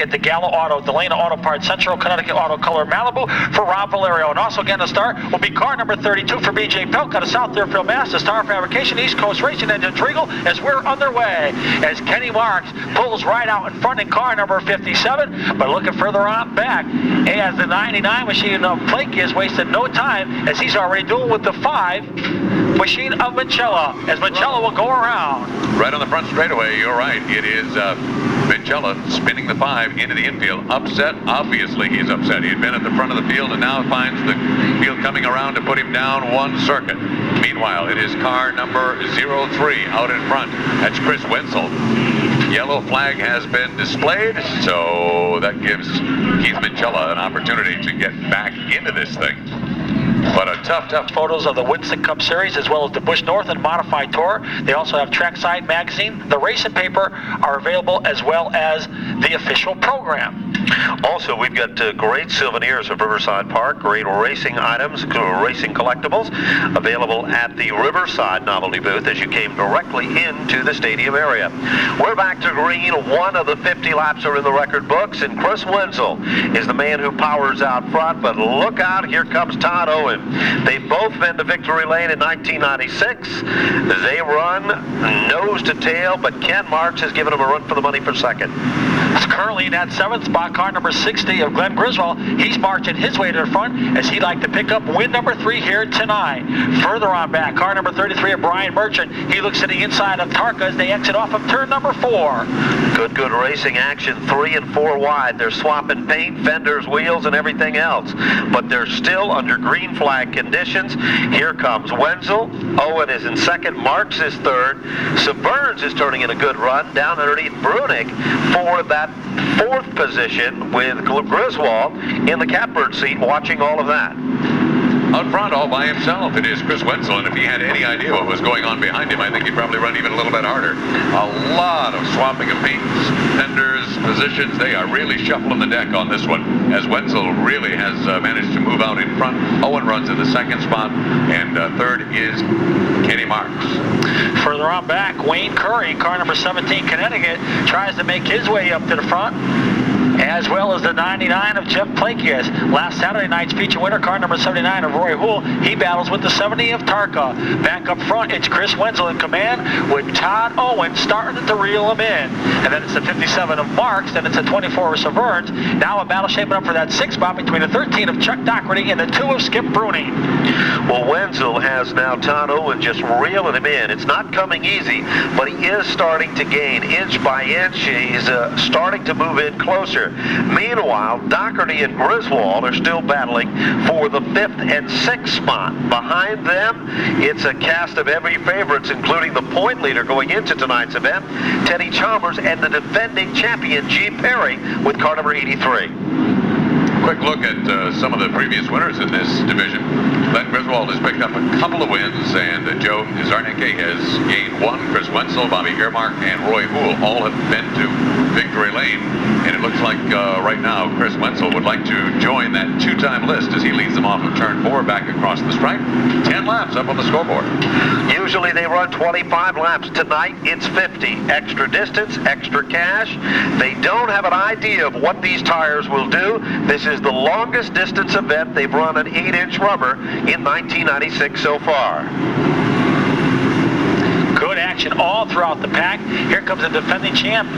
Connecticut, the Gallo Auto, Delana Auto Parts, Central Connecticut Auto Color Malibu for Rob Valerio. And also again, the start will be car number 32 for BJ Pelk out of South Deerfield, Mass. The Star Fabrication East Coast Racing Engine Regal as we're underway. As Kenny Marks pulls right out in front in car number 57, but looking further on back as the 99 machine of Plake has wasted no time as he's already doing with the 5 machine of Manchella, as Manchella will go around. Right on the front straightaway, you're right. It is Manchella spinning the 5 into the infield. Upset, obviously he's upset. He had been at the front of the field and now finds the field coming around to put him down one circuit. Meanwhile, it is car number 03 out in front. That's Chris Wenzel. Yellow flag has been displayed, so that gives Keith Manchella an opportunity to get back into this thing. But a tough photos of the Winston Cup Series as well as the Busch North and Modified Tour. They also have Trackside Magazine. The racing paper are available as well as the official program. Also, we've got great souvenirs of Riverside Park, great racing items, racing collectibles available at the Riverside novelty booth as you came directly into the stadium area. We're back to green. One of the 50 laps are in the record books, and Chris Wenzel is the man who powers out front. But look out, here comes Todd Owen. They've both been to victory lane in 1996. They run nose to tail, but Ken Marks has given them a run for the money for second. It's currently in that 7th spot, car number 60 of Glenn Griswold. He's marching his way to the front as he'd like to pick up win number 3 here tonight. Further on back, car number 33 of Brian Merchant. He looks to the inside of Tarka as they exit off of turn number 4. Good racing action, 3 and 4 wide. They're swapping paint, fenders, wheels, and everything else. But they're still under green flag conditions. Here comes Wenzel. Owen is in second. Marks is third. Burns is turning in a good run down underneath Brunig for that 4th position with Griswold in the catbird seat watching all of that. Out front all by himself, it is Chris Wenzel, and if he had any idea what was going on behind him, I think he'd probably run even a little bit harder. A lot of swapping of paints, fenders, positions. They are really shuffling the deck on this one, as Wenzel really has managed to move out in front. Owen runs in the 2nd spot, and 3rd is Kenny Marks. Further on back, Wayne Curry, car number 17, Connecticut, tries to make his way up to the front, as well as the 99 of Jeff Plakias. Last Saturday night's feature winner, car number 79 of Roy Houle. He battles with the 70 of Tarka. Back up front, it's Chris Wenzel in command with Todd Owen starting to reel him in. And then it's the 57 of Marks, then it's the 24 of Severns. Now a battle shaping up for that 6th spot between the 13 of Chuck Doherty and the 2 of Skip Bruni. Well, Wenzel has now Todd Owen just reeling him in. It's not coming easy, but he is starting to gain inch by inch. He's starting to move in closer. Meanwhile, Doherty and Griswold are still battling for the 5th and 6th spot. Behind them, it's a cast of heavy favorites, including the point leader going into tonight's event, Teddy Chalmers, and the defending champion, G. Perry, with car number 83. Quick look at some of the previous winners in this division. Glenn Griswold has picked up a couple of wins, and Joe Zarnicki has gained 1. Chris Wenzel, Bobby Earmark, and Roy Houle all have been to victory lane. And it looks like right now Chris Wenzel would like to join that 2-time list as he leads them off of turn 4 back across the stripe. 10 laps up on the scoreboard. Usually they run 25 laps. Tonight it's 50. Extra distance, extra cash. They don't have an idea of what these tires will do. This is the longest distance event. They've run an 8-inch rubber in 1996 so far. Good action all throughout the pack. Here comes the defending champ,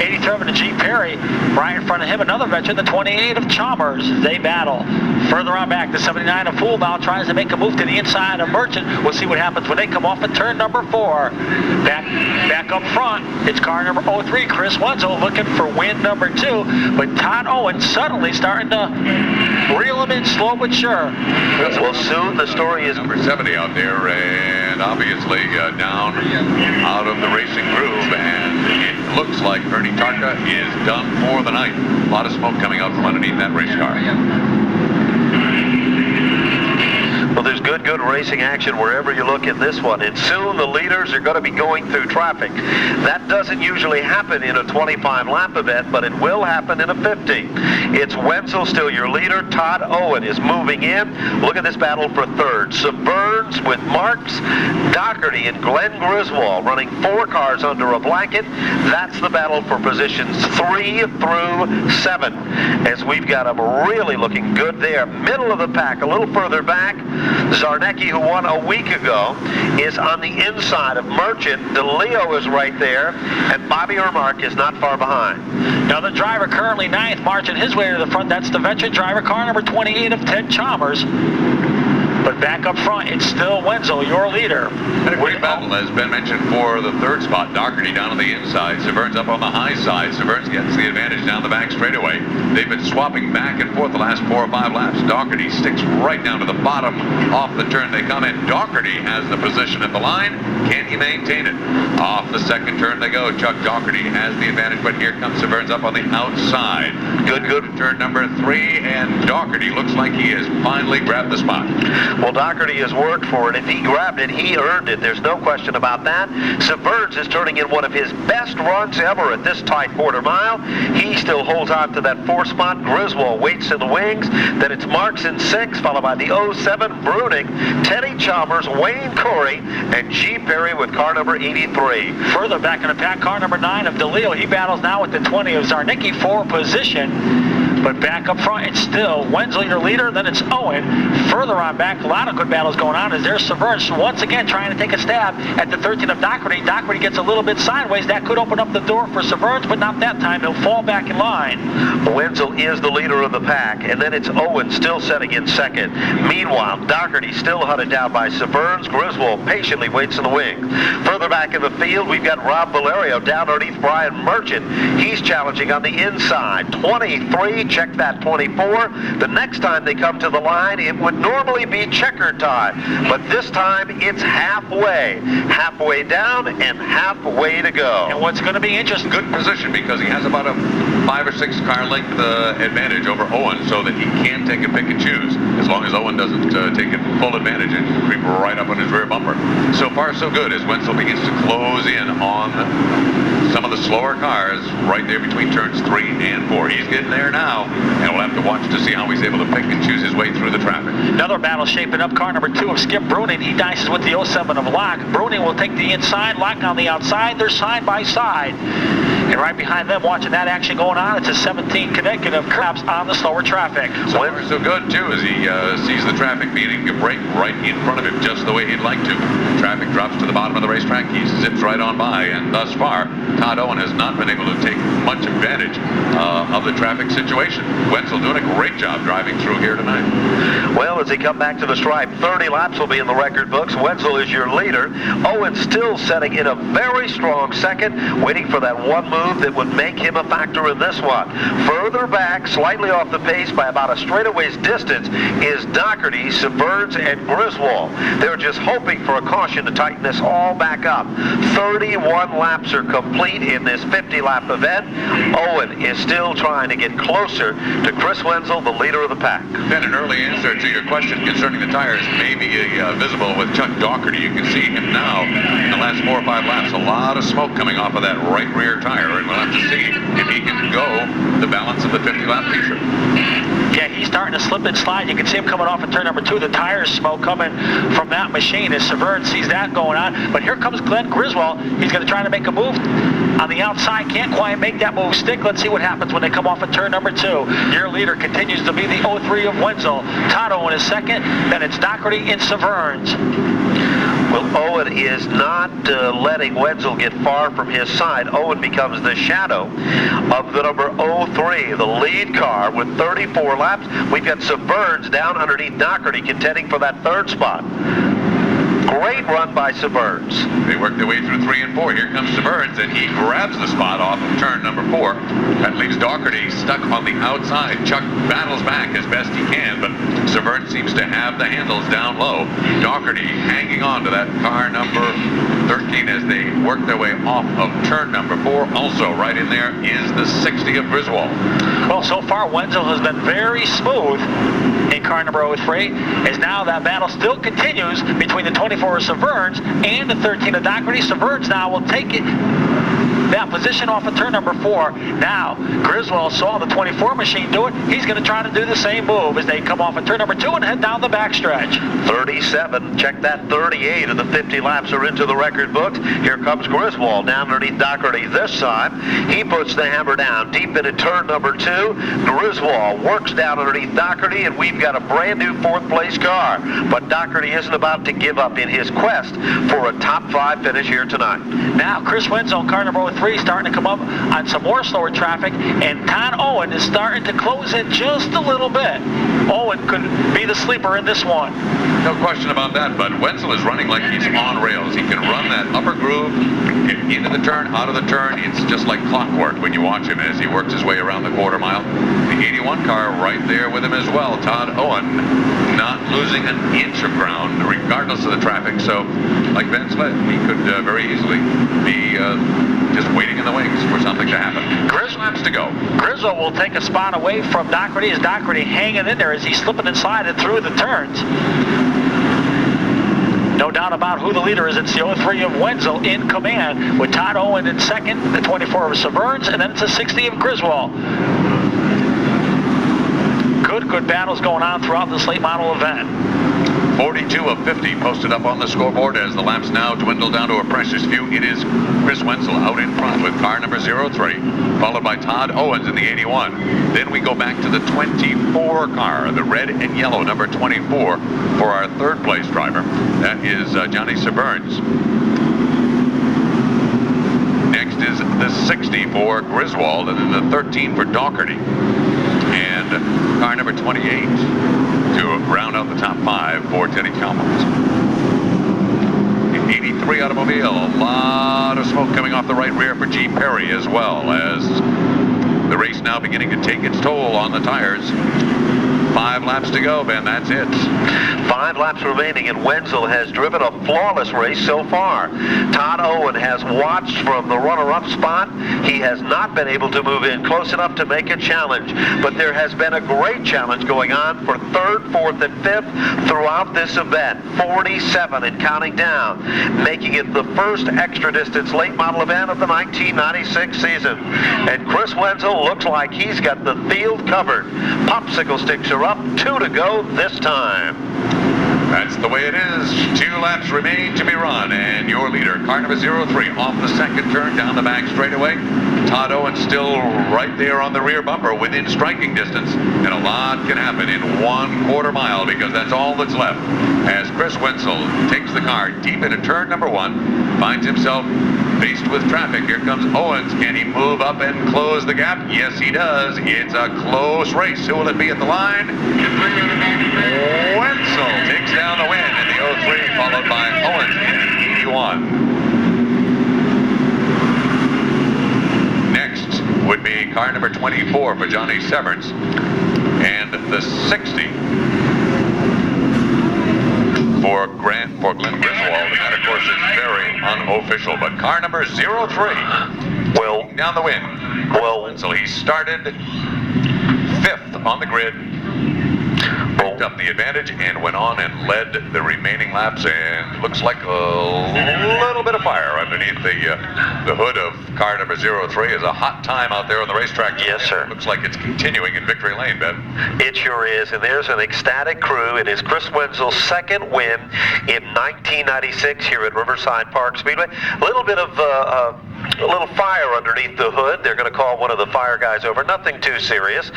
87 of G. Perry. Right in front of him, another veteran, the 28 of Chalmers. They battle. Further on back, the 79 of Fool now tries to make a move to the inside of Merchant. We'll see what happens when they come off at turn number 4. Back up front, it's car number 03, Chris Wenzel, looking for win number 2. But Todd Owen suddenly starting to reel him in slow but sure. Well, soon the story is number 70 out there, and obviously down out of the racing groove, and it looks like Ernie Tarka is done for the night. A lot of smoke coming out from underneath that race car. Well, there's good good racing action wherever you look in this one. And soon the leaders are going to be going through traffic. That doesn't usually happen in a 25-lap event, but it will happen in a 50. It's Wenzel still your leader. Todd Owen is moving in. Look at this battle for third. Burns with Marks, Doherty, and Glenn Griswold running 4 cars under a blanket. That's the battle for positions 3 through 7. As we've got them really looking good there. Middle of the pack, a little further back. Zarnecki, who won a week ago, is on the inside of Merchant. DeLeo is right there, and Bobby Ermark is not far behind. Now the driver currently 9th, marching his way to the front. That's the veteran driver, car number 28 of Ted Chalmers. But back up front, it's still Wenzel, your leader. And a great battle, as Ben mentioned, for the third spot. Doherty down on the inside. Severns up on the high side. Severns gets the advantage down the back straightaway. They've been swapping back and forth the last 4 or 5 laps. Doherty sticks right down to the bottom off the turn they come in. Doherty has the position at the line. Can he maintain it? Off the second turn they go. Chuck Doherty has the advantage, but here comes Severns up on the outside. Good. Turn number 3, and Doherty looks like he has finally grabbed the spot. Well, Doherty has worked for it. If he grabbed it, he earned it. There's no question about that. Severns is turning in one of his best runs ever at this tight quarter mile. He still holds on to that 4th spot. Griswold waits in the wings. Then it's Marks in 6, followed by the 07 Bruning, Teddy Chalmers, Wayne Corey, and G. Perry with car number 83. Further back in the pack, car number 9 of DeLeo. He battles now with the 20 of Zarnecki for position. But back up front, it's still Wenzel, your leader. Then it's Owen. Further on back, a lot of good battles going on as there's Severns once again trying to take a stab at the 13 of Doherty. Doherty gets a little bit sideways. That could open up the door for Severns, but not that time. He'll fall back in line. Wenzel is the leader of the pack, and then it's Owen still setting in second. Meanwhile, Doherty still hunted down by Severns. Griswold patiently waits in the wings. Further back in the field, we've got Rob Valerio down underneath Brian Merchant. He's challenging on the inside. 23, check that 24. The next time they come to the line, it would normally be checkered time, but this time it's halfway down and halfway to go. And what's going to be interesting, Good position, because he has about a 5 or 6 car length advantage over Owen, so that he can take a pick and choose, as long as Owen doesn't take it full advantage and creep right up on his rear bumper. So far so good as Wenzel begins to close in on some of the slower cars right there between turns 3 and 4. He's getting there now, and we'll have to watch to see how he's able to pick and choose his way through the traffic. another battle shaping up. Car number 2 of Skip Bruning. He dices with the 07 of Locke. Bruning will take the inside, Locke on the outside. They're side by side. And right behind them, watching that action going on, it's a 17 Connecticut of Craps on the slower traffic. So far so good, too, as he sees the traffic beating a brake right in front of him, just the way he'd like to. Traffic drops to the bottom of the racetrack. He zips right on by, and thus far, Todd Owen has not been able to take much advantage of the traffic situation. Wenzel doing a great job driving through here tonight. Well, as they come back to the stripe, 30 laps will be in the record books. Wenzel is your leader. Owen still setting in a very strong second, waiting for that one move that would make him a factor in this one. Further back, slightly off the pace by about a straightaway's distance, is Doherty, Severns, and Griswold. They're just hoping for a caution to tighten this all back up. 31 laps are complete in this 50-lap event. Owen is still trying to get closer to Chris Wenzel, the leader of the pack. Then an early answer to your question concerning the tires may be visible with Chuck Doherty. You can see him now in the last 4 or 5 laps. A lot of smoke coming off of that right rear tire, and we'll have to see if he can go the balance of the 50-lap feature. Yeah, he's starting to slip and slide. You can see him coming off in turn number 2. The tires smoke coming from that machine as Severns sees that going on. But here comes Glenn Griswold. He's going to try to make a move on the outside. Can't quite make that move stick. Let's see what happens when they come off in turn number 2. Your leader continues to be the 03 of Wenzel. Todd Owen is second. Then it's Doherty and Severns. Well, Owen is not letting Wenzel get far from his side. Owen becomes the shadow of the number 03, the lead car with 34 laps. We've got Severns down underneath Doherty contending for that 3rd spot. Great run by Severns. They work their way through 3 and 4. Here comes Severns, and he grabs the spot off of turn number 4. That leaves Doherty stuck on the outside. Chuck battles back as best he can, but Severns seems to have the handles down low. Doherty hanging on to that car number 13 as they work their way off of turn number 4. Also right in there is the 60 of Griswold. Well, so far Wenzel has been very smooth in car number 03, as now that battle still continues between the 24 of Severns and the 13 of Doherty. Severns now will take it that position off of turn number 4. Now, Griswold saw the 24 machine do it. He's going to try to do the same move as they come off of turn number 2 and head down the backstretch. 37. Check that. 38 of the 50 laps are into the record books. Here comes Griswold down underneath Doherty this time. He puts the hammer down deep into turn number 2. Griswold works down underneath Doherty, and we've got a brand new 4th place car. But Doherty isn't about to give up in his quest for a top 5 finish here tonight. Now, Chris Wenzel, car number 03, starting to come up on some more slower traffic, and Todd Owen is starting to close in just a little bit. Owen could be the sleeper in this one. No question about that, but Wenzel is running like he's on rails. He can run that upper groove, get into the turn, out of the turn. It's just like clockwork when you watch him as he works his way around the quarter mile. The 81 car right there with him as well. Todd Owen not losing an inch of ground regardless of the traffic. So, like Ben said, he could very easily be just waiting in the wings for something to happen. Laps to go. Griswold will take a spot away from Doherty as Doherty hanging in there as he's slipping and sliding through the turns. No doubt about who the leader is. It's the 03 of Wenzel in command, with Todd Owen in second, the 24 of Severns, and then it's a 60 of Griswold. Good battles going on throughout this late model event. 42 of 50 posted up on the scoreboard as the laps now dwindle down to a precious few. It is Chris Wenzel out in front with car number 03, followed by Todd Owens in the 81. Then we go back to the 24 car, the red and yellow number 24 for our 3rd place driver. That is Johnny Severns. Next is the 60 for Griswold, and then the 13 for Doherty. And car number 28 to round out the top 5 for Teddy Chalmers. 83 automobile, a lot of smoke coming off the right rear for G. Perry as well, as the race now beginning to take its toll on the tires. 5 laps to go, Ben, that's it. 5 laps remaining, and Wenzel has driven a flawless race so far. Todd Owen has watched from the runner-up spot. He has not been able to move in close enough to make a challenge, but there has been a great challenge going on for 3rd, 4th, and 5th throughout this event. 47 and counting down, making it the first extra distance late model event of the 1996 season. And Chris Wenzel looks like he's got the field covered. Popsicle sticks are up, 2 to go this time. That's the way it is. 2 laps remain to be run, and your leader, car number 03, off the second turn down the back straightaway. Todd Owen still right there on the rear bumper within striking distance, and a lot can happen in 1/4 mile because that's all that's left. As Chris Wenzel takes the car deep into turn number 1, finds himself faced with traffic. Here comes Owens. Can he move up and close the gap? Yes, he does. It's a close race. Who will it be at the line? Wenzel takes down the win in the 03, followed by Owens in the 81. Next would be car number 24 for Johnny Severns, and the 60 for Glenn Griswold, and that of course is very unofficial, but car number 03 Well, down the win. well, So he started 5th on the grid, picked up the advantage, and went on and led the remaining laps, and looks like a little bit of fire underneath the hood of car number 03. Is a hot time out there on the racetrack. Yes, sir. It looks like it's continuing in victory lane, Ben. it sure is, and there's an ecstatic crew. It is Chris Wenzel's 2nd win in 1996 here at Riverside Park Speedway. A little bit of a little fire underneath the hood. They're going to call one of the fire guys over. Nothing too serious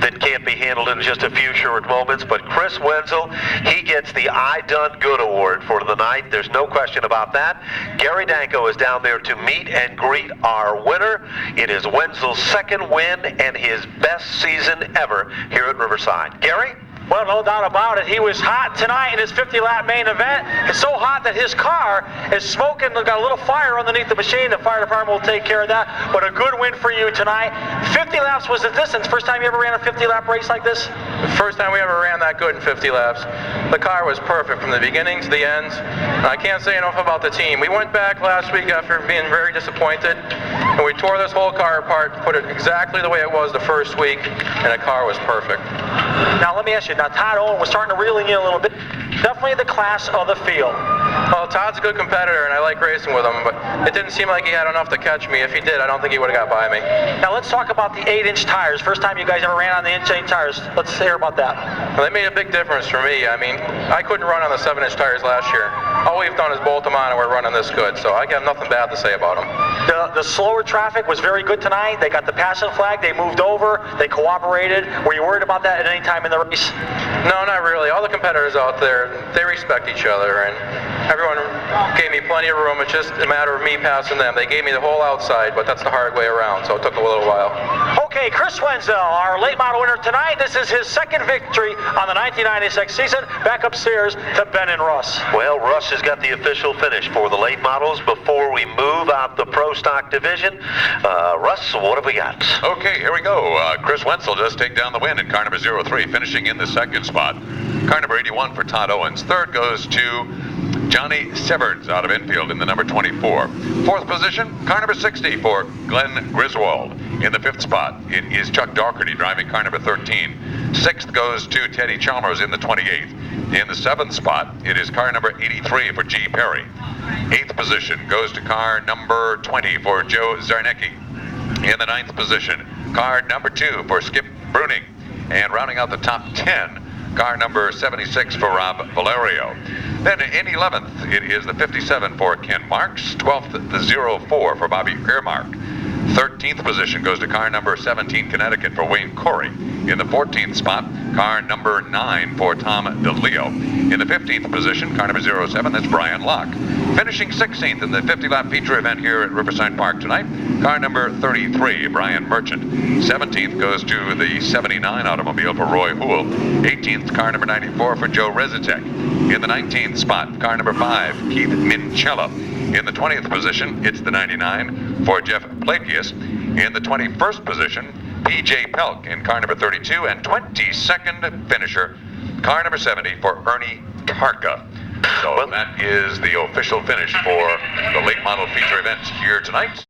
that can't be handled in just a few short moments, but Chris Wenzel, he gets the I Done Good award for the night. There's no question about that. Gary Danko is down there to meet and greet our winner. It is Wenzel's 2nd win and his best season ever here at Riverside. Gary? Well, no doubt about it. He was hot tonight in his 50-lap main event. It's so hot that his car is smoking. Got a little fire underneath the machine. The fire department will take care of that. But a good win for you tonight. 50 laps was the distance. First time you ever ran a 50-lap race like this? The first time we ever ran that good in 50 laps. The car was perfect from the beginning to the end. I can't say enough about the team. We went back last week after being very disappointed, and we tore this whole car apart, put it exactly the way it was the first week, and the car was perfect. Now, let me ask you, mentioned. Now, Todd Owen was starting to reel in a little bit. Definitely the class of the field. Well, Todd's a good competitor, and I like racing with him, but it didn't seem like he had enough to catch me. If he did, I don't think he would have got by me. Now, let's talk about the 8-inch tires. First time you guys ever ran on the 8-inch tires. Let's hear about that. Well, they made a big difference for me. I mean, I couldn't run on the 7-inch tires last year. All we've done is bolt them on, and we're running this good, so I got nothing bad to say about them. The slower traffic was very good tonight. They got the passing flag. They moved over. They cooperated. Were you worried about that at any time in the race? No, not really. All the competitors out there, they respect each other, and everyone gave me plenty of room. It's just a matter of me passing them. They gave me the whole outside, but that's the hard way around, so it took a little while. Okay, Chris Wenzel, our late model winner tonight. This is his second victory on the 1996 season. Back upstairs to Ben and Russ. Well, Russ has got the official finish for the late models before we move out the Pro Stock division. Russ, what have we got? Okay, here we go. Chris Wenzel just take down the win in car number 03, finishing in the second spot. Car number 81 for Todd Owens. Third goes to Johnny Severns out of infield in the number 24. Fourth position, car number 60 for Glenn Griswold. In the fifth spot, it is Chuck Doherty driving car number 13. Sixth goes to Teddy Chalmers in the 28th. In the seventh spot, it is car number 83 for G. Perry. Eighth position goes to car number 20 for Joe Zarnecki. In the ninth position, car number 2 for Skip Bruning. And rounding out the top 10, car number 76 for Rob Valerio. Then in 11th, it is the 57 for Ken Marks. 12th, the 04 for Bobby Earmark. 13th position goes to car number 17, Connecticut for Wayne Corey. In the 14th spot, car number 9 for Tom DeLeo. In the 15th position, car number 07, that's Brian Locke. Finishing 16th in the 50-lap feature event here at Riverside Park tonight, car number 33, Brian Merchant. 17th goes to the 79 automobile for Roy Houle. 18th, car number 94 for Joe Rezitek. In the 19th spot, car number 5, Keith Minchella. In the 20th position, it's the 99 for Jeff Plakius. In the 21st position, P.J. Pelk in car number 32, and 22nd finisher, car number 70 for Ernie Tarka. So that is the official finish for the late model feature event here tonight.